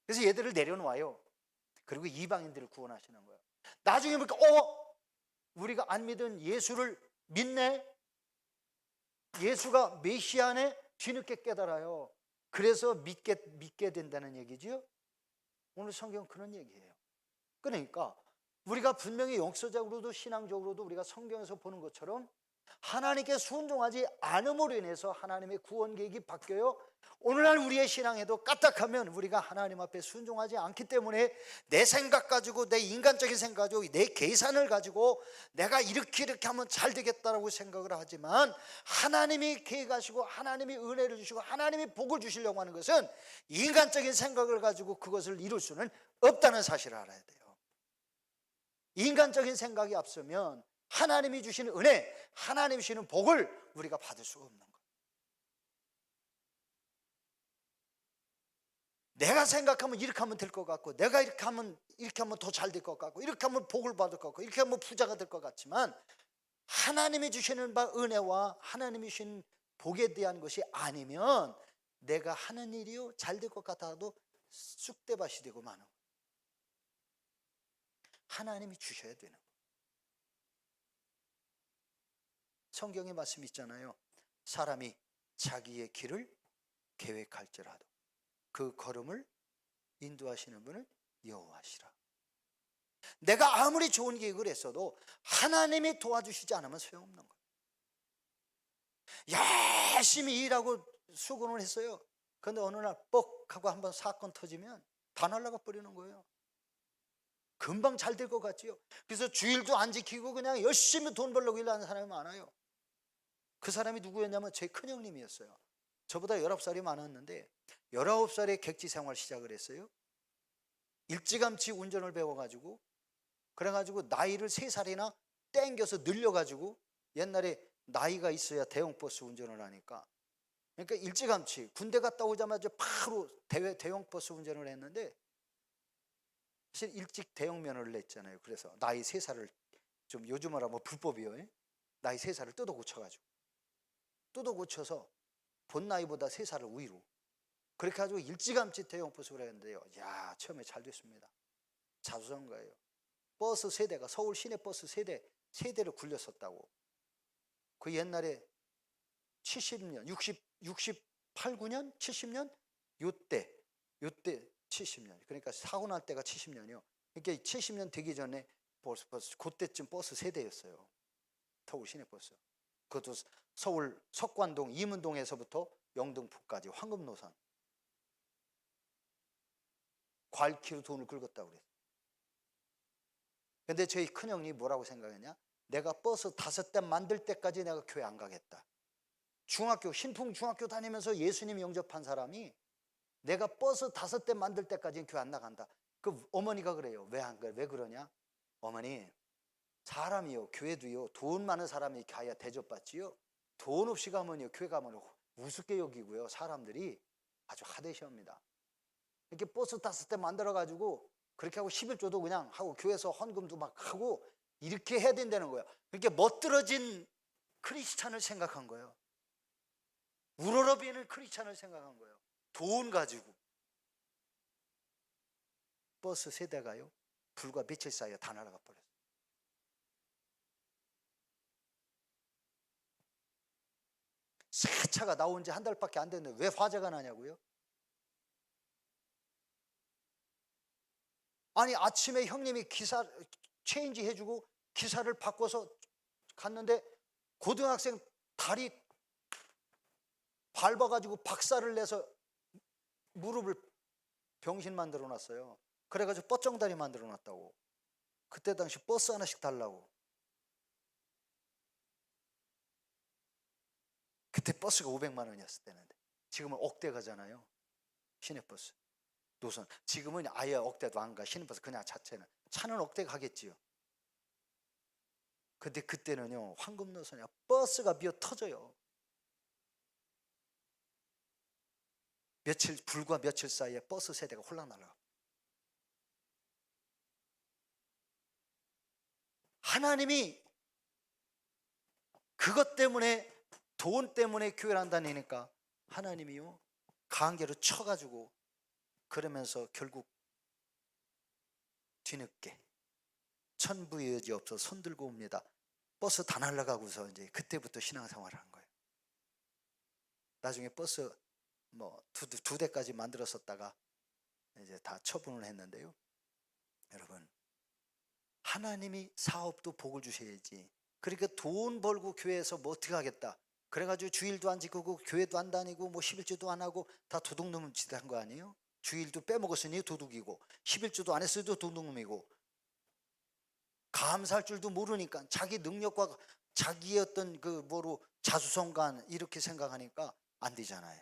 그래서 얘들을 내려놓아요. 그리고 이방인들을 구원하시는 거예요. 나중에 보니까 우리가 안 믿은 예수를 믿네? 예수가 메시아네? 뒤늦게 깨달아요. 그래서 믿게 된다는 얘기죠. 오늘 성경은 그런 얘기예요. 그러니까 우리가 분명히 역사적으로도 신앙적으로도 우리가 성경에서 보는 것처럼 하나님께 순종하지 않음으로 인해서 하나님의 구원 계획이 바뀌어요. 오늘날 우리의 신앙에도 까딱하면 우리가 하나님 앞에 순종하지 않기 때문에 내 생각 가지고, 내 인간적인 생각 가지고, 내 계산을 가지고 내가 이렇게 하면 잘 되겠다라고 생각을 하지만, 하나님이 계획하시고 하나님이 은혜를 주시고 하나님이 복을 주시려고 하는 것은 인간적인 생각을 가지고 그것을 이룰 수는 없다는 사실을 알아야 돼요. 인간적인 생각이 앞서면 하나님이 주시는 은혜, 하나님이 주시는 복을 우리가 받을 수가 없는 거예요. 내가 생각하면 이렇게 하면 될 것 같고, 내가 이렇게 하면 더 잘 될 것 같고, 이렇게 하면 복을 받을 것 같고, 이렇게 하면 부자가 될 것 같지만, 하나님이 주시는 바 은혜와 하나님이 주신 복에 대한 것이 아니면 내가 하는 일이요 잘 될 것 같아도 쑥대밭이 되고 마는 거예요. 하나님이 주셔야 되는 거예요. 성경에 말씀 있잖아요. 사람이 자기의 길을 계획할지라도 그 걸음을 인도하시는 분은 여호와시라. 내가 아무리 좋은 계획을 했어도 하나님이 도와주시지 않으면 소용없는 거예요. 열심히 일하고 수고를 했어요. 그런데 어느 날 뻑 하고 한번 사건 터지면 다 날아가 버리는 거예요. 금방 잘 될 것 같지요. 그래서 주일도 안 지키고 그냥 열심히 돈 벌려고 일하는 사람이 많아요. 그 사람이 누구였냐면 제 큰형님이었어요. 저보다 19살이 많았는데 19살에 객지 생활 시작을 했어요. 일찌감치 운전을 배워가지고, 그래가지고 나이를 3살이나 땡겨서 늘려가지고, 옛날에 나이가 있어야 대형버스 운전을 하니까, 그러니까 일찌감치 군대 갔다 오자마자 바로 대형버스 운전을 했는데, 사실 일찍 대형면허를 냈잖아요. 그래서 나이 3살을 좀 요즘으로 하면 불법이에요. 나이 3살을 뜯어 고쳐서 본 나이보다 3살을 위로, 그렇게 가지고 일찌감치 대형버스를 했는데요. 처음에 잘 됐습니다. 자수한 거예요. 버스 세대가 서울 시내버스 세대를 굴렸었다고. 그 옛날에 70년, 68, 9년, 70년 요때 70년. 그러니까 사고 날 때가 70년이요. 그러니까 70년 되기 전에 버스 그때쯤 버스 세대였어요. 서울 시내버스. 그것도 서울 석관동, 이문동에서부터 영등포까지 황금 노선. 괄키로 돈을 긁었다고 그랬어요. 근데 저희 큰형이 뭐라고 생각했냐? 내가 버스 5대 만들 때까지 내가 교회 안 가겠다. 신풍 중학교 다니면서 예수님 영접한 사람이 내가 버스 5대 만들 때까지는 교회 안 나간다. 그 어머니가 그래요. 왜 그러냐? 어머니, 사람이요, 교회도요, 돈 많은 사람이 가야 대접받지요. 돈 없이 가면요, 교회 가면 우습게 여기고요, 사람들이 아주 하대시합니다. 이렇게 버스 5대 만들어가지고 그렇게 하고 11조도 그냥 하고 교회에서 헌금도 막 하고 이렇게 해야 된다는 거예요. 이렇게 멋들어진 크리스찬을 생각한 거예요. 우러러비는 크리스찬을 생각한 거예요. 돈 가지고. 버스 세대가요, 불과 며칠 사이에 다 날아가 버렸어요. 새 차가 나온 지 한 달밖에 안 됐는데 왜 화재가 나냐고요? 아니, 아침에 형님이 기사 체인지 해주고 기사를 바꿔서 갔는데 고등학생 다리 밟아가지고 박살을 내서 무릎을 병신 만들어 놨어요. 그래가지고 뻗정다리 만들어 놨다고. 그때 당시 버스 하나씩 달라고. 그때 버스가 500만 원이었을 때는데 지금은 억대 가잖아요. 시내버스 노선. 지금은 아예 억대도 안 가. 시내버스 그냥 자체는. 차는 억대 가겠지요. 근데 그때는요, 황금 노선이야. 버스가 미어 터져요. 불과 며칠 사이에 버스 세대가 홀랑날라. 하나님이 그것 때문에, 돈 때문에 교회를 안 다니니까 하나님이요 강제로 쳐가지고, 그러면서 결국 뒤늦게 천부의 여지 없어 손 들고 옵니다. 버스 다 날아가고서 이제 그때부터 신앙생활을 한 거예요. 나중에 버스 뭐 두 대까지 만들었었다가 이제 다 처분을 했는데요. 여러분, 하나님이 사업도 복을 주셔야지. 그러니까 돈 벌고 교회에서 뭐 어떻게 하겠다, 그래가지고 주일도 안 지키고 교회도 안 다니고 뭐 11주도 안 하고 다 도둑놈 짓 한 거 아니에요? 주일도 빼먹었으니 도둑이고 11주도 안 했어도 도둑놈이고, 감사할 줄도 모르니까 자기 능력과 자기의 어떤 그 뭐로 자수성가한 이렇게 생각하니까 안 되잖아요.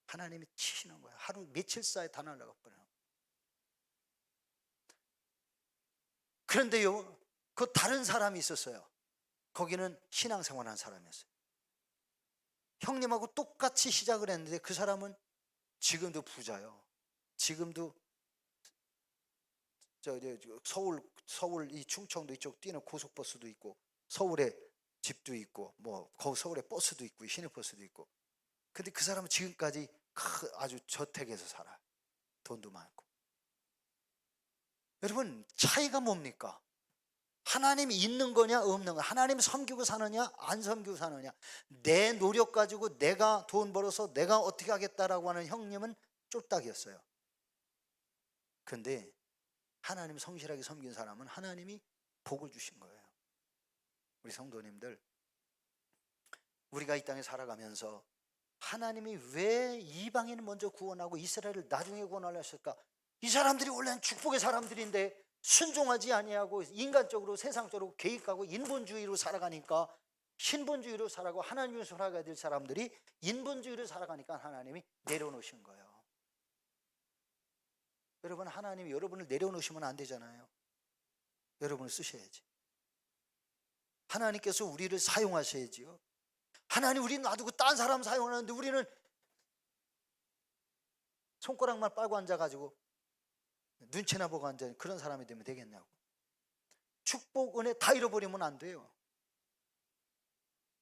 하나님이 치시는 거예요. 하루 며칠 사이에 다 날아가 버려요. 그런데요, 그 다른 사람이 있었어요. 거기는 신앙생활하는 사람이었어요. 형님하고 똑같이 시작을 했는데 그 사람은 지금도 부자요. 지금도 서울 이 충청도 이쪽 뛰는 고속버스도 있고, 서울에 집도 있고, 뭐 서울에 버스도 있고 시내버스도 있고. 근데 그 사람은 지금까지 아주 저택에서 살아요. 돈도 많고. 여러분, 차이가 뭡니까? 하나님이 있는 거냐 없는 거냐, 하나님 섬기고 사느냐 안 섬기고 사느냐. 내 노력 가지고 내가 돈 벌어서 내가 어떻게 하겠다라고 하는 형님은 쫄딱이었어요. 근데 하나님 성실하게 섬긴 사람은 하나님이 복을 주신 거예요. 우리 성도님들, 우리가 이 땅에 살아가면서 하나님이 왜 이방인을 먼저 구원하고 이스라엘을 나중에 구원하려 했을까? 이 사람들이 원래는 축복의 사람들인데 순종하지 아니하고 인간적으로 세상적으로 계획하고 인본주의로 살아가니까, 신본주의로 살아가고 하나님을 살아가야 될 사람들이 인본주의로 살아가니까 하나님이 내려놓으신 거예요. 여러분, 하나님이 여러분을 내려놓으시면 안 되잖아요. 여러분을 쓰셔야지. 하나님께서 우리를 사용하셔야지요. 하나님 우리 놔두고 딴 사람 사용하는데 우리는 손가락만 빨고 앉아가지고 눈치나 보고 앉아 그런 사람이 되면 되겠냐고. 축복 은혜 다 잃어버리면 안 돼요.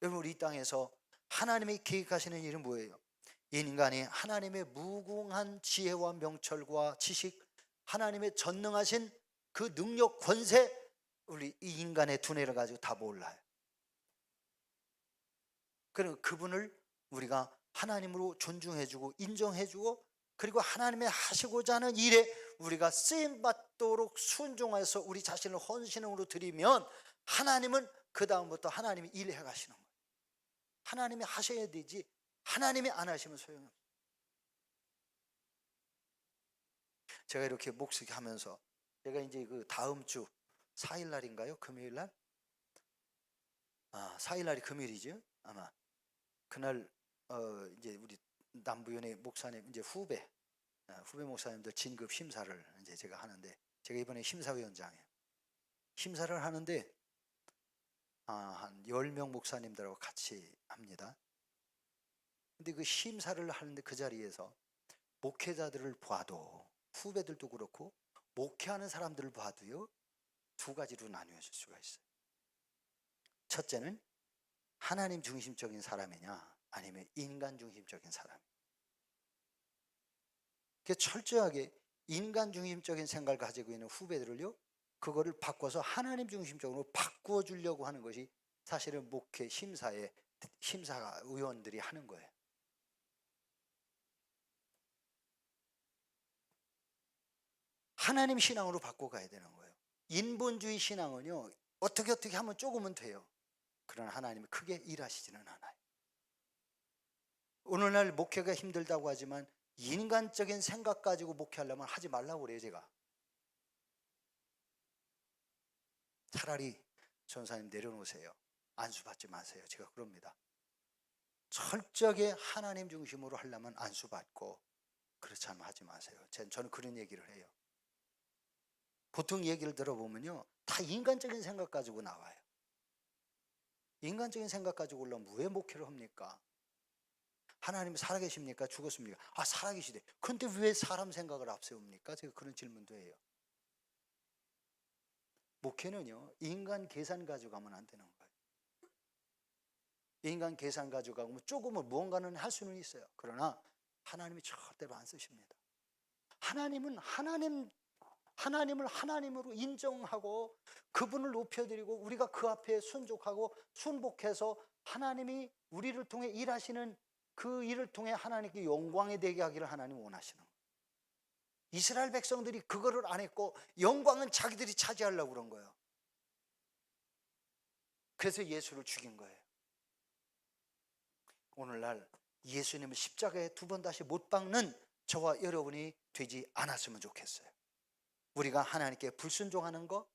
여러분, 우리 이 땅에서 하나님이 계획하시는 일은 뭐예요? 인간이 하나님의 무궁한 지혜와 명철과 지식, 하나님의 전능하신 그 능력, 권세, 우리 이 인간의 두뇌를 가지고 다 몰라요. 그리고 그분을 우리가 하나님으로 존중해주고 인정해주고, 그리고 하나님의 하시고자 하는 일에 우리가 쓰임받도록 순종해서 우리 자신을 헌신으로 드리면 하나님은 그 다음부터 하나님이 일해 가시는 거예요. 하나님이 하셔야 되지, 하나님이 안 하시면 소용없어요. 제가 이렇게 목수하면서 제가 이제 그 다음 주 4일 날인가요? 금요일 날? 4일 날이 금요일이죠 아마. 그날 이제 우리 남부연의 목사님 이제 후배 목사님들 진급 심사를 이제 제가 하는데, 제가 이번에 심사위원장이에요. 심사를 하는데 한 10명 목사님들하고 같이 합니다. 근데 그 심사를 하는데 그 자리에서 목회자들을 봐도, 후배들도 그렇고 목회하는 사람들을 봐도요, 두 가지로 나뉘어질 수가 있어요. 첫째는 하나님 중심적인 사람이냐 아니면 인간 중심적인 사람이냐. 철저하게 인간 중심적인 생각을 가지고 있는 후배들을요, 그거를 바꿔서 하나님 중심적으로 바꾸어 주려고 하는 것이 사실은 목회 심사의 심사위원들이 하는 거예요. 하나님 신앙으로 바꿔가야 되는 거예요. 인본주의 신앙은요, 어떻게 하면 조금은 돼요. 그러나 하나님이 크게 일하시지는 않아요. 오늘날 목회가 힘들다고 하지만 인간적인 생각 가지고 목회하려면 하지 말라고 그래요. 제가 차라리 전사님 내려놓으세요. 안수받지 마세요. 제가 그럽니다. 철저하게 하나님 중심으로 하려면 안수받고, 그렇지 않으면 하지 마세요. 저는 그런 얘기를 해요. 보통 얘기를 들어보면요, 다 인간적인 생각 가지고 나와요. 인간적인 생각 가지고 올라오면 왜 목회를 합니까? 하나님 살아계십니까? 죽었습니까? 살아계시대. 그런데 왜 사람 생각을 앞세웁니까? 제가 그런 질문도 해요. 목회는요, 인간 계산 가져가면 안 되는 거예요. 인간 계산 가져가면 조금은 무언가는 할 수는 있어요. 그러나 하나님이 절대로 안 쓰십니다. 하나님은 하나님을 하나님으로 인정하고 그분을 높여드리고 우리가 그 앞에 순종하고 순복해서 하나님이 우리를 통해 일하시는 그 일을 통해 하나님께 영광이 되게 하기를 하나님 원하시는 거예요. 이스라엘 백성들이 그거를 안 했고 영광은 자기들이 차지하려고 그런 거예요. 그래서 예수를 죽인 거예요. 오늘날 예수님을 십자가에 2번 다시 못 박는 저와 여러분이 되지 않았으면 좋겠어요. 우리가 하나님께 불순종하는 거,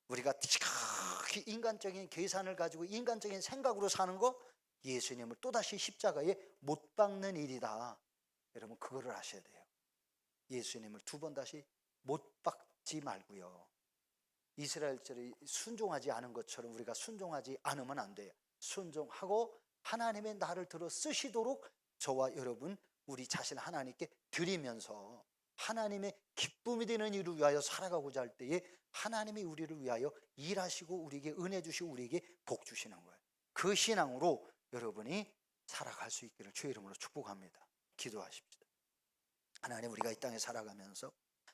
우리가 지극히 인간적인 계산을 가지고 인간적인 생각으로 사는 거, 예수님을 또다시 십자가에 못 박는 일이다. 여러분 그거를 아셔야 돼요. 예수님을 2번 다시 못 박지 말고요. 이스라엘들이 순종하지 않은 것처럼 우리가 순종하지 않으면 안 돼요. 순종하고 하나님의 나를 들어 쓰시도록 저와 여러분 우리 자신 하나님께 드리면서 하나님의 기쁨이 되는 일을 위하여 살아가고자 할 때에 하나님이 우리를 위하여 일하시고 우리에게 은혜 주시고 우리에게 복 주시는 거예요. 그 신앙으로 여러분이 살아갈 수 있기를 주의 이름으로 축복합니다. 기도하십시다. 하나님, 우리가 이 땅에 살아가면서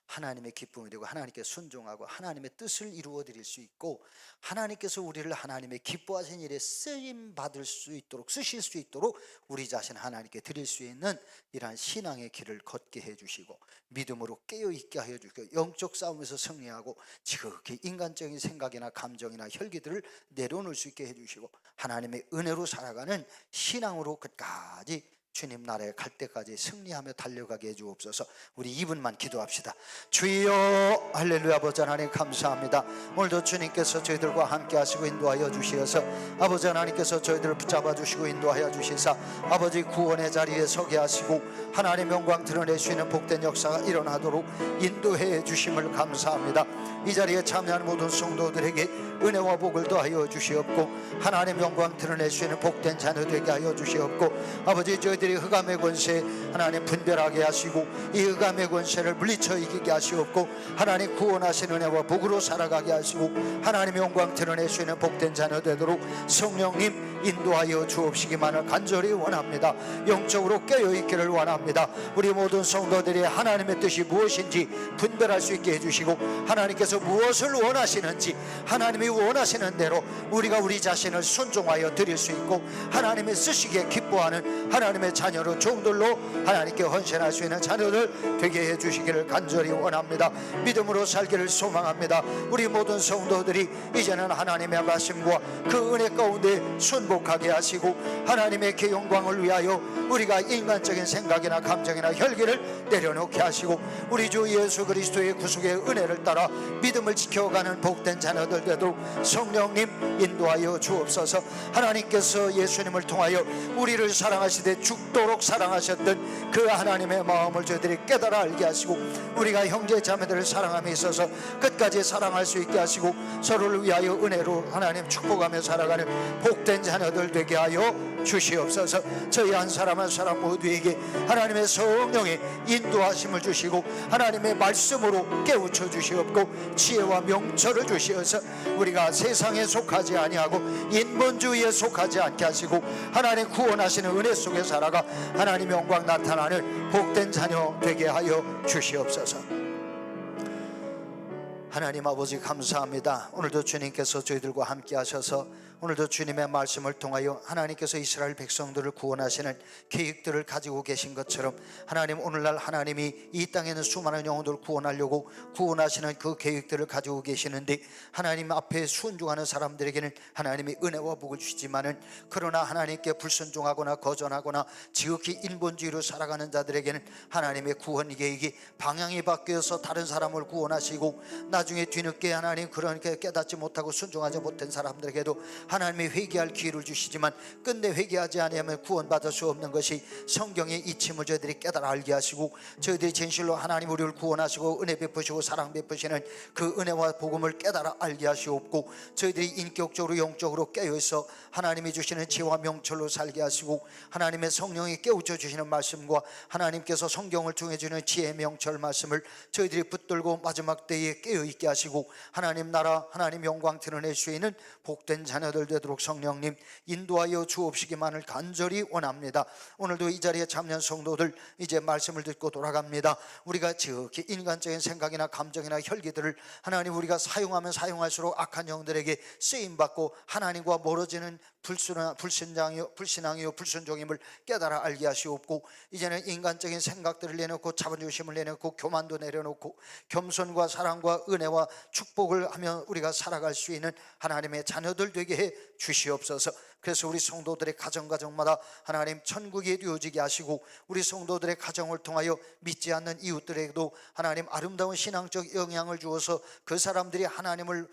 하나님의 기쁨이 되고 하나님께 순종하고 하나님의 뜻을 이루어 드릴 수 있고 하나님께서 우리를 하나님의 기뻐하신 일에 쓰임 받을 수 있도록 쓰실 수 있도록 우리 자신 하나님께 드릴 수 있는 이러한 신앙의 길을 걷게 해주시고 믿음으로 깨어있게 하여 주시고 영적 싸움에서 승리하고 지극히 인간적인 생각이나 감정이나 혈기들을 내려놓을 수 있게 해주시고 하나님의 은혜로 살아가는 신앙으로 끝까지 주님 나라에 갈 때까지 승리하며 달려가게 해주옵소서. 우리 2분만 기도합시다. 주여, 할렐루야. 아버지 하나님 감사합니다. 오늘도 주님께서 저희들과 함께 하시고 인도하여 주시어서 아버지 하나님께서 저희들을 붙잡아 주시고 인도하여 주시사 아버지 구원의 자리에 서게 하시고 하나님의 영광 드러낼 수 있는 복된 역사가 일어나도록 인도해 주심을 감사합니다. 이 자리에 참여하는 모든 성도들에게 은혜와 복을 더하여 주시옵고 하나님의 영광 드러낼 수 있는 복된 자녀 되게 하여 주시옵고 아버지 저희들이 흑암의 권세 하나님 분별하게 하시고 이 흑암의 권세를 물리쳐 이기게 하시옵고 하나님 구원하신 은혜와 복으로 살아가게 하시고 하나님의 영광 드러낼 수 있는 복된 자녀 되도록 성령님 인도하여 주옵시기만을 간절히 원합니다. 영적으로 깨어있기를 원합니다. 우리 모든 성도들이 하나님의 뜻이 무엇인지 분별할 수 있게 해주시고 하나님께서 무엇을 원하시는지 하나님이 원하시는 대로 우리가 우리 자신을 순종하여 드릴 수 있고 하나님의 쓰시기에 기뻐하는 하나님의 자녀로 종들로 하나님께 헌신할 수 있는 자녀들 되게 해주시기를 간절히 원합니다. 믿음으로 살기를 소망합니다. 우리 모든 성도들이 이제는 하나님의 말씀과 그 은혜 가운데 순복하게 하시고 하나님의 그 영광을 위하여 우리가 인간적인 생각이나 감정이나 혈기를 내려놓게 하시고 우리 주 예수 그리스도의 구속의 은혜를 따라 믿음을 지켜가는 복된 자녀들 되도록 성령님 인도하여 주옵소서. 하나님께서 예수님을 통하여 우리를 사랑하시되 죽도록 사랑하셨던 그 하나님의 마음을 저희들이 깨달아 알게 하시고 우리가 형제 자매들을 사랑함에 있어서 끝까지 사랑할 수 있게 하시고 서로를 위하여 은혜로 하나님 축복하며 살아가는 복된 자녀들 되게 하여 주시옵소서. 저희 한 사람 한 사람 모두에게 하나님의 성령의 인도하심을 주시고 하나님의 말씀으로 깨우쳐 주시옵고 지혜와 명철을 주시어서 우리가 세상에 속하지 아니하고 인본주의에 속하지 않게 하시고 하나님 구원하시는 은혜 속에 살아가 하나님의 영광 나타나는 복된 자녀 되게 하여 주시옵소서. 하나님 아버지 감사합니다. 오늘도 주님께서 저희들과 함께 하셔서 오늘도 주님의 말씀을 통하여 하나님께서 이스라엘 백성들을 구원하시는 계획들을 가지고 계신 것처럼 하나님 오늘날 하나님이 이 땅에 있는 수많은 영혼들을 구원하려고 구원하시는 그 계획들을 가지고 계시는데 하나님 앞에 순종하는 사람들에게는 하나님이 은혜와 복을 주시지만은 그러나 하나님께 불순종하거나 거절하거나 지극히 인본주의로 살아가는 자들에게는 하나님의 구원 계획이 방향이 바뀌어서 다른 사람을 구원하시고 나중에 뒤늦게 하나님 그러니까 깨닫지 못하고 순종하지 못한 사람들에게도 하나님이 회개할 기회를 주시지만 끝내 회개하지 아니하면 구원받을 수 없는 것이 성경의 이침을 저희들이 깨달아 알게 하시고, 저희들이 진실로 하나님 우리를 구원하시고 은혜 베푸시고 사랑 베푸시는 그 은혜와 복음을 깨달아 알게 하시옵고, 저희들이 인격적으로 영적으로 깨어있어 하나님이 주시는 지혜와 명철로 살게 하시고, 하나님의 성령이 깨우쳐 주시는 말씀과 하나님께서 성경을 통해 주는 지혜 명철 말씀을 저희들이 붙들고 마지막 때에 깨어있게 하시고, 하나님 나라 하나님 영광 드러낼 수 있는 복된 자녀들 되도록 성령님 인도하여 주옵시기만을 간절히 원합니다. 오늘도 이 자리에 참여한 성도들 이제 말씀을 듣고 돌아갑니다. 우리가 지극히 인간적인 생각이나 감정이나 혈기들을 하나님 우리가 사용하면 사용할수록 악한 영들에게 쓰임받고 하나님과 멀어지는 불신앙이요 불순종임을 깨달아 알게 하시옵고, 이제는 인간적인 생각들을 내놓고 자본주의심을 내놓고 교만도 내려놓고 겸손과 사랑과 은혜와 축복을 하며 우리가 살아갈 수 있는 하나님의 자녀들 되게 해 주시옵소서. 그래서 우리 성도들의 가정마다 하나님 천국이 이루어지게 하시고, 우리 성도들의 가정을 통하여 믿지 않는 이웃들에게도 하나님 아름다운 신앙적 영향을 주어서 그 사람들이 하나님을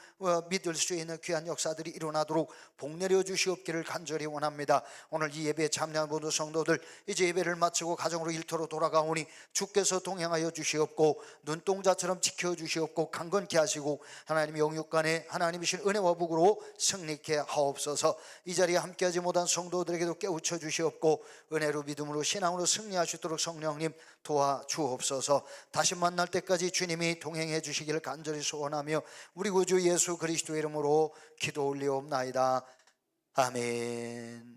믿을 수 있는 귀한 역사들이 일어나도록 복내려 주시옵기를 간절히 원합니다. 오늘 이 예배에 참여한 모든 성도들 이제 예배를 마치고 가정으로 일터로 돌아가오니 주께서 동행하여 주시옵고 눈동자처럼 지켜주시옵고 강건케 하시고 하나님 영육간에 하나님이신 은혜와 복으로 승리케 하옵소서. 이 자리에 함께하지 못한 성도들에게도 깨우쳐 주시옵고 은혜로 믿음으로 신앙으로 승리하시도록 성령님 도와주옵소서. 다시 만날 때까지 주님이 동행해 주시기를 간절히 소원하며 우리 구주 예수 그리스도의 이름으로 기도 올리옵나이다. 아멘.